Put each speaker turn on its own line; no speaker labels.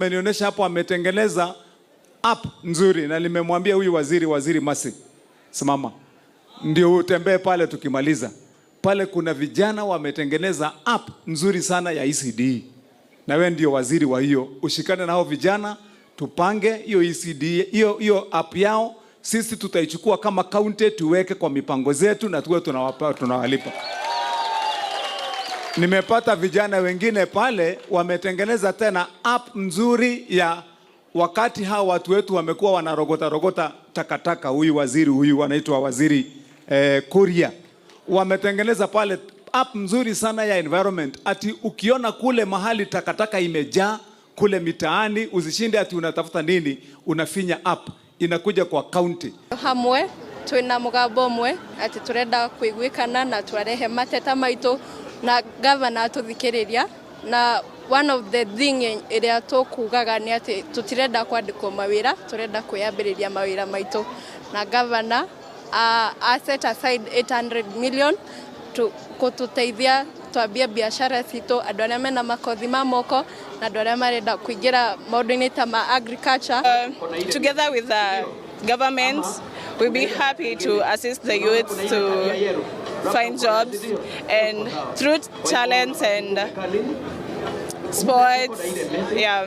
Amenionyesha hapo ametengeneza app nzuri na nimemwambia huyu waziri Masi, simama ndio utembee pale tukimaliza. Pale kuna vijana wametengeneza app nzuri sana ya ECD. Na wewe ndio waziri wa hiyo, ushikane na hao vijana tupange hiyo ECD, hiyo app yao. Sisi tutaichukua kama county tuweke kwa mipango zetu na tuwe tunawalipa. Nimepata vijana wengine pale wametengeneza tena app nzuri ya wakati hao watu wetu wamekuwa wanarogota takataka. Huyu waziri huyu anaitwa waziri Kuria, wametengeneza pale app nzuri sana ya environment. Ati ukiona kule mahali takataka imejaa kule mitaani, usishinde ati unatafuta nini, unafinya app inakuja kwa county.
Hamwe twina mugambo mwe ati turenda kuiguikana na twarehe mateta maitu na governor atuthikiriria, na one of the thing iria tukugaga ni ati tutirenda kwandikwo mawira, turenda kuyambiriria mawira maitu, na governor set aside 800 million kututeithia twambie biashara citu, andu aria mena makothi ma moko na andu aria marenda kuingira maundu-ini ta ma agriculture.
Together with the government, we'll be happy to assist the youth to find jobs, and through talents and sports, yeah,